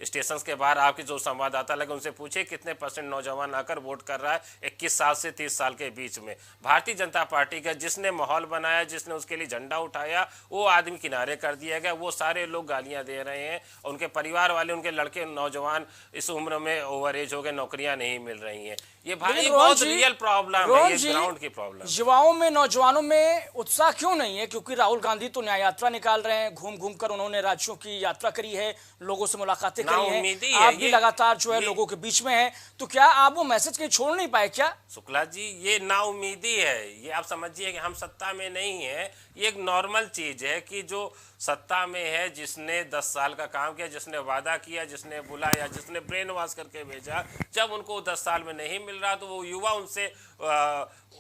स्टेशन के बाहर आपके जो संवाददाता लगे उनसे पूछे कितने % नौजवान आकर वोट कर रहा है 21 साल से 30 साल के बीच में। भारतीय जनता पार्टी का जिसने माहौल बनाया, जिसने उसके लिए झंडा उठाया, वो आदमी किनारे कर दिया गया। वो सारे लोग गालियां दे रहे हैं, उनके परिवार वाले, उनके लड़के नौजवान इस उम्र में ओवर एज हो गए, नौकरियां नहीं मिल रही हैं। ये भाई बहुत रियल प्रॉब्लम है, ये ग्राउंड की प्रॉब्लम। युवाओं में, नौजवानों में उत्साह क्यों नहीं है? क्योंकि राहुल गांधी तो न्याय यात्रा निकाल रहे हैं, घूम घूम कर उन्होंने राज्यों की यात्रा करी है, लोगों से मुलाकातें करी हैं, आप भी लगातार जो है लोगों के बीच में हैं, तो क्या आप वो मैसेज कहीं छोड़ नहीं पाए क्या? शुक्ला जी, ये नाउमीदी है। ये आप समझिए कि हम सत्ता में नहीं है, ये एक नॉर्मल चीज है कि जो सत्ता में है, जिसने 10 साल का काम किया, जिसने वादा किया, जिसने बुलाया, जिसने ब्रेन वॉश करके भेजा, जब उनको 10 साल में नहीं मिल रहा तो वो युवा उनसे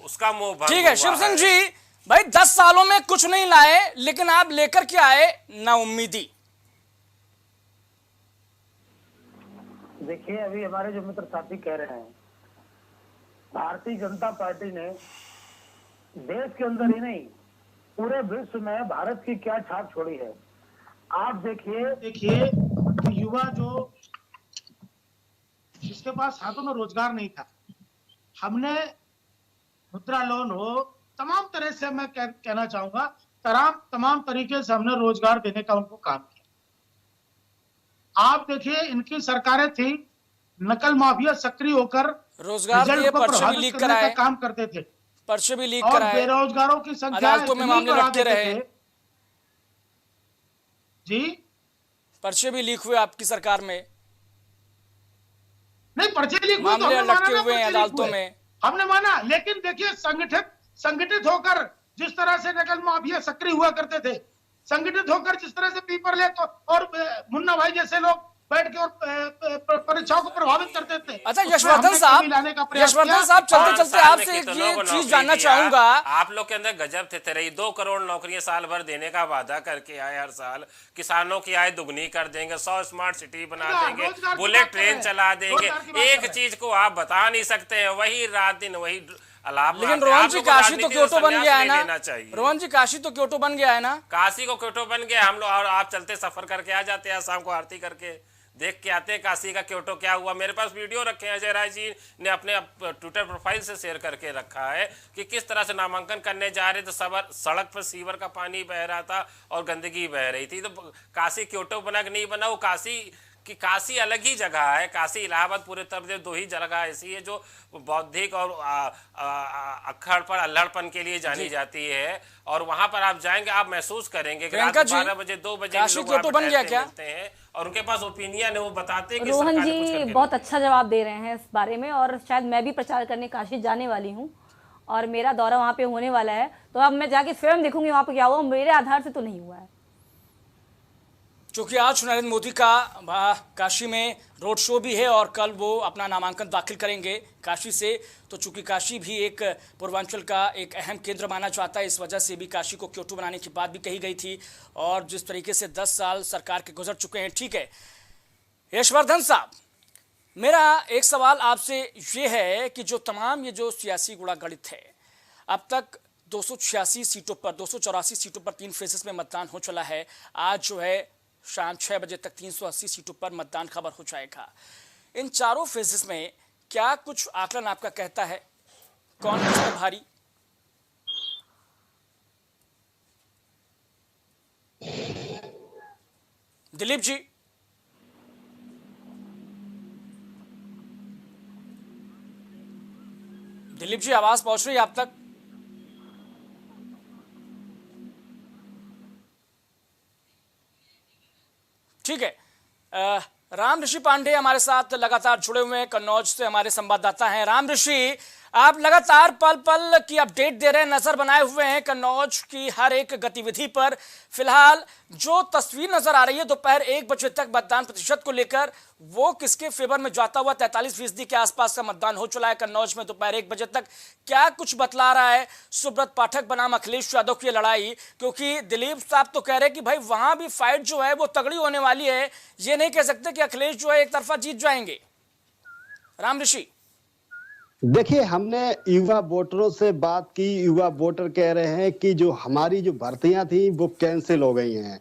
उसका मोह भंग। ठीक है शिव सिंह जी, भाई 10 सालों में कुछ नहीं लाए, लेकिन आप लेकर के आए ना उम्मीदी। देखिए, अभी हमारे जो मित्र साथी कह रहे हैं, भारतीय जनता पार्टी ने देश के अंदर ही नहीं पूरे विश्व में भारत की क्या छाप छोड़ी है। आप देखिए युवा जो जिसके पास हाथों में रोजगार नहीं था, हमने मुद्रा लोन हो, तमाम तरह से मैं कहना चाहूंगा तमाम तरीके से हमने रोजगार देने का उनको काम किया। आप देखिए, इनकी सरकारें थी, नकल माफिया सक्रिय होकर रोजगार दिए, पर्चे भी लीक कराए, काम करते थे, पर्चे भी लीक और कराए, बेरोजगारों की संख्या अदालतों में मामले रखते रहे। जी, पर्चे भी लीक हुए आपकी सरकार में। नहीं, पर्चे लीक हुए, मामले लटके हुए हैं अदालतों में, हमने माना। लेकिन देखिए, संगठित होकर जिस तरह से नकल माफिया सक्रिय हुआ करते थे, संगठित होकर जिस तरह से पेपर ले और मुन्ना भाई जैसे लोग बैठ के और परीक्षाओं को प्रभावित करते थे। अच्छा यशवर्धन साहब, चलते चलते आपसे एक चीज जानना चाहूंगा। आप लोग के अंदर गजब थे तेरे, 2 करोड़ नौकरियां साल भर देने का वादा करके आए हर साल, किसानों की आय दुगनी कर देंगे, 100 स्मार्ट सिटी बना देंगे, बुलेट ट्रेन चला देंगे। एक चीज को आप बता नहीं सकते हैं, वही रात दिन वही अलाप। लेकिन रोहन जी, काशी तो क्योटो बन गया है ना। रोहन जी, काशी तो क्योटो बन गया है ना। काशी को क्योटो बन गया, हम लोग और आप चलते सफर करके आ जाते हैं, शाम को आरती करके देख के आते हैं काशी का क्योटो क्या हुआ। मेरे पास वीडियो रखे हैं, अजय राय जी ने अपने ट्विटर प्रोफाइल से शेयर करके रखा है कि किस तरह से नामांकन करने जा रहे थे, सड़क पर सीवर का पानी बह रहा था और गंदगी बह रही थी। तो काशी क्योटो बना कि नहीं बना, वो काशी अलग ही जगह है। काशी इलाहाबाद पूरे तरफ 2 ही जगह ऐसी है जो बौद्धिक और अक्खड़ पर अल्हड़पन के लिए जानी जाती है, और वहां पर आप जाएंगे आप महसूस करेंगे कि रात 12 बजे 2 बजे लोग बन गया क्या मिलते हैं और उनके पास ओपिनियन है, वो बताते हैं कि रोहन जी बहुत अच्छा जवाब दे रहे हैं इस बारे में, और शायद मैं भी प्रचार करने काशी जाने वाली हूँ और मेरा दौरा वहाँ पे होने वाला है, तो अब मैं जाके स्वयं देखूंगी वहाँ पे क्या हुआ। मेरे आधार से तो नहीं हुआ है, चूंकि आज नरेंद्र मोदी का काशी में रोड शो भी है और कल वो अपना नामांकन दाखिल करेंगे काशी से। तो चूंकि काशी भी एक पूर्वांचल का एक अहम केंद्र माना जाता है, इस वजह से भी काशी को क्योटो बनाने की बात भी कही गई थी, और जिस तरीके से 10 साल सरकार के गुजर चुके हैं। ठीक है यशवर्धन साहब, मेरा एक सवाल आपसे ये है कि जो तमाम ये जो सियासी गुड़ागणित है, अब तक 286 सीटों पर 284 सीटों पर 3 फेजेस में मतदान हो चला है। आज जो है शाम 6 बजे तक 380 सीटों पर मतदान खबर हो जाएगा। इन चारों फेजेस में क्या कुछ आकलन आपका कहता है कौन किस पर भारी? दिलीप जी, दिलीप जी आवाज पहुंच रही है आप तक? ठीक है, राम ऋषि पांडे हमारे साथ लगातार जुड़े हुए हैं, कन्नौज से हमारे संवाददाता हैं। राम ऋषि, आप लगातार पल पल की अपडेट दे रहे हैं, नजर बनाए हुए हैं कन्नौज की हर एक गतिविधि पर। फिलहाल जो तस्वीर नजर आ रही है दोपहर 1 बजे तक मतदान प्रतिशत को लेकर, वो किसके फेवर में जाता हुआ 43% के आसपास का मतदान हो चला है कन्नौज में दोपहर 1 बजे तक। क्या कुछ बतला रहा है सुब्रत पाठक बनाम अखिलेश यादव की लड़ाई? क्योंकि दिलीप साहब तो कह रहे हैं कि भाई वहां भी फाइट जो है वो तगड़ी होने वाली है, ये नहीं कह सकते कि अखिलेश जो है एक तरफा जीत जाएंगे। राम ऋषि, देखिए, हमने युवा वोटरों से बात की। युवा वोटर कह रहे हैं कि जो हमारी जो भर्तियां थी वो कैंसिल हो गई हैं।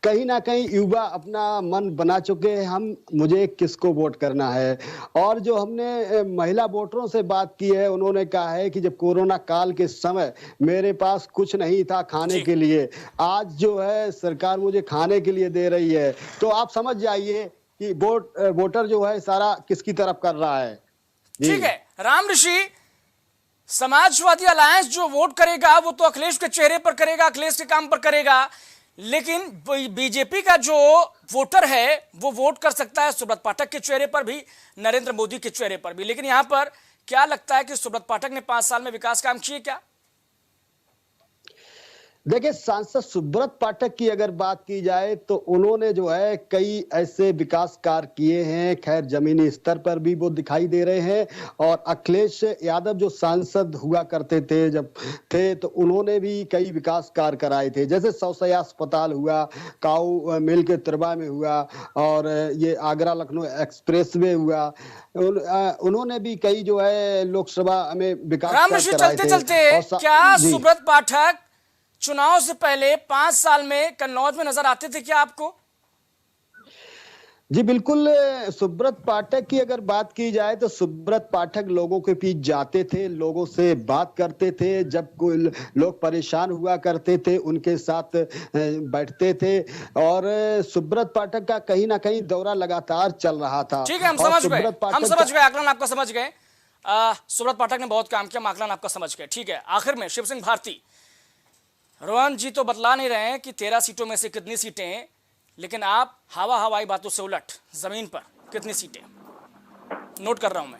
कहीं ना कहीं युवा अपना मन बना चुके हैं, मुझे किसको वोट करना है। और जो हमने महिला वोटरों से बात की है, उन्होंने कहा है कि जब कोरोना काल के समय मेरे पास कुछ नहीं था खाने के लिए, आज जो है सरकार मुझे खाने के लिए दे रही है। तो आप समझ जाइए कि वोटर जो है सारा किसकी तरफ कर रहा है। ठीक है राम ऋषि, समाजवादी अलायंस जो वोट करेगा वो तो अखिलेश के चेहरे पर करेगा, अखिलेश के काम पर करेगा, लेकिन बीजेपी का जो वोटर है वो वोट कर सकता है सुब्रत पाठक के चेहरे पर भी, नरेंद्र मोदी के चेहरे पर भी। लेकिन यहां पर क्या लगता है कि सुब्रत पाठक ने 5 साल में विकास काम किए क्या? देखिए, सांसद सुब्रत पाठक की अगर बात की जाए तो उन्होंने जो है कई ऐसे विकास कार्य किए हैं, खैर जमीनी स्तर पर भी वो दिखाई दे रहे हैं। और अखिलेश यादव जो सांसद हुआ करते थे जब थे तो उन्होंने भी कई विकास कार्य कराए थे, जैसे सौसया अस्पताल हुआ, काऊ मिल के तिरवा में हुआ, और ये आगरा लखनऊ एक्सप्रेसवे हुआ। उन्होंने भी कई जो है लोकसभा में विकास कार्य कराए थे। चलते क्या सुब्रत पाठक चुनाव से पहले 5 साल में कन्नौज में नजर आते थे क्या आपको? जी बिल्कुल। सुब्रत पाठक की अगर बात की जाए तो सुब्रत पाठक लोगों के बीच जाते थे, लोगों से बात करते थे, जब कोई लोग परेशान हुआ करते थे उनके साथ बैठते थे। और सुब्रत पाठक का कहीं ना कहीं दौरा लगातार चल रहा था। ठीक है, हम समझ गए, आकलन आपका समझ गए। सुब्रत पाठक ने बहुत काम किया, आकलन आपका समझ गए। ठीक है, आखिर में शिव सिंह भारती, रोहन जी तो बतला नहीं रहे हैं कि 13 सीटों में से कितनी सीटें हैं, लेकिन आप हवाई बातों से उलट जमीन पर कितनी सीटें? नोट कर रहा हूं मैं।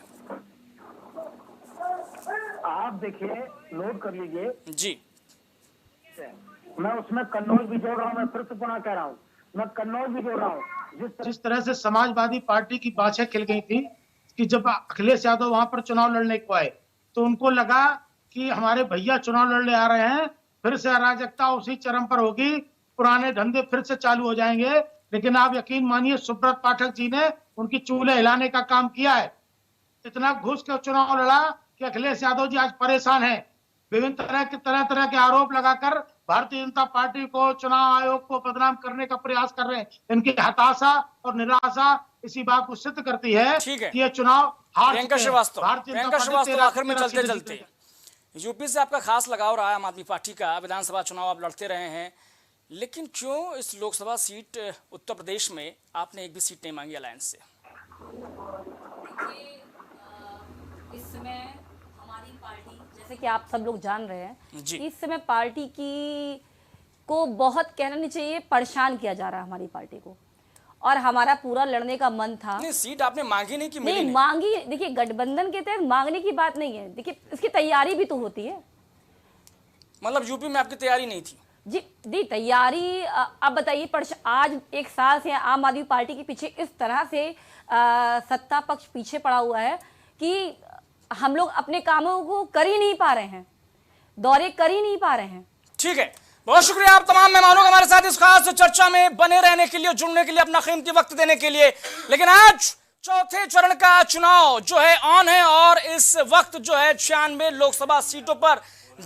आप देखिए, नोट कर लीजिए जी। मैं उसमें कन्नौज भी जोड़ रहा हूं, मैं फिर से पुनः कह रहा हूं, मैं कन्नौज भी जोड़ रहा हूं। जिस तरह से समाजवादी पार्टी की बाछें खिल गई थी कि जब अखिलेश यादव वहां पर चुनाव लड़ने को आए तो उनको लगा कि हमारे भैया चुनाव लड़ने आ रहे हैं, फिर से अराजकता उसी चरम पर होगी, पुराने धंधे फिर से चालू हो जाएंगे। लेकिन आप यकीन मानिए सुब्रत पाठक जी ने उनकी चूल्हे हिलाने का काम किया है। इतना घुस के चुनाव लड़ा कि अखिलेश यादव जी आज परेशान हैं। विभिन्न तरह के आरोप लगाकर भारतीय जनता पार्टी को, चुनाव आयोग को बदनाम करने का प्रयास कर रहे हैं। इनकी हताशा और निराशा इसी बात को सिद्ध करती है कि ये चुनाव हार चुके हैं। प्रियंका श्रीवास्तव, आखिर में चलते यूपी से आपका खास लगाव रहा है, आम आदमी पार्टी का। विधानसभा चुनाव आप लड़ते रहे हैं, लेकिन क्यों इस लोकसभा सीट उत्तर प्रदेश में आपने एक भी सीट नहीं मांगी अलायंस से? इस समय हमारी पार्टी, जैसे कि आप सब लोग जान रहे हैं, इस समय पार्टी को बहुत कहना नहीं चाहिए, परेशान किया जा रहा है हमारी पार्टी को। और हमारा पूरा लड़ने का मन था। नहीं, सीट आपने मांगी नहीं कि मिली नहीं? मांगी। देखिए, गठबंधन के तहत मांगने की बात नहीं है, देखिए इसकी तैयारी भी तो होती है। मतलब यूपी में आपकी तैयारी नहीं थी? जी तैयारी। अब बताइए, आज 1 साल से आम आदमी पार्टी के पीछे इस तरह से सत्ता पक्ष पीछे पड़ा हुआ है कि हम लोग अपने कामों को कर ही नहीं पा रहे हैं, दौरे कर ही नहीं पा रहे हैं। ठीक है, बहुत शुक्रिया आप तमाम मेहमानों का हमारे साथ इस खास चर्चा में बने रहने के लिए, जुड़ने के लिए, अपना कीमती वक्त देने के लिए। लेकिन आज चौथे चरण का चुनाव जो है ऑन है और इस वक्त जो है 96 लोकसभा सीटों पर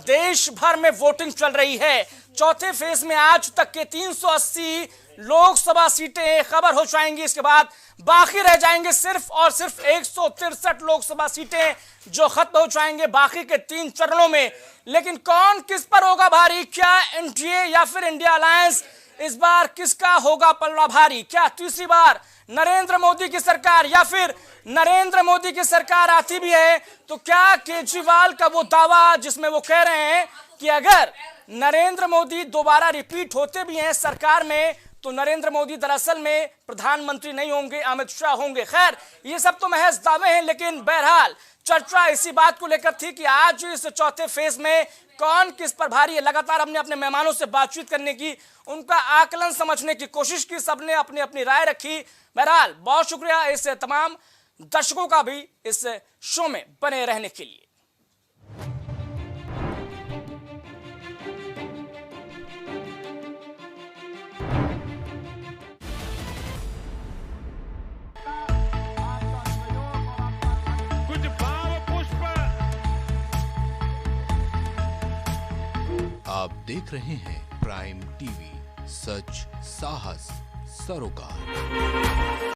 देश भर में वोटिंग चल रही है। चौथे फेज में आज तक के 380 लोकसभा सीटें खबर हो जाएंगी। इसके बाद बाकी रह जाएंगे सिर्फ और सिर्फ 163 लोकसभा सीटें जो खत्म हो जाएंगे बाकी के 3 चरणों में। लेकिन कौन किस पर होगा भारी? क्या एनडीए या फिर इंडिया अलायंस? इस बार किसका होगा पलड़ा भारी? क्या तीसरी बार नरेंद्र मोदी की सरकार, या फिर नरेंद्र मोदी की सरकार आती भी है तो क्या केजरीवाल का वो दावा जिसमें वो कह रहे हैं कि अगर नरेंद्र मोदी दोबारा रिपीट होते भी हैं सरकार में तो नरेंद्र मोदी दरअसल में प्रधानमंत्री नहीं होंगे, अमित शाह होंगे। खैर, ये सब तो महज दावे हैं, लेकिन बहरहाल चर्चा इसी बात को लेकर थी कि आज इस चौथे फेज में कौन किस पर भारी है। लगातार हमने अपने मेहमानों से बातचीत करने की, उनका आकलन समझने की कोशिश की, सबने अपनी अपनी राय रखी। बहरहाल बहुत शुक्रिया इस तमाम दर्शकों का भी इस शो में बने रहने के लिए। आप देख रहे हैं प्राइम टीवी, सच साहस सरोकार।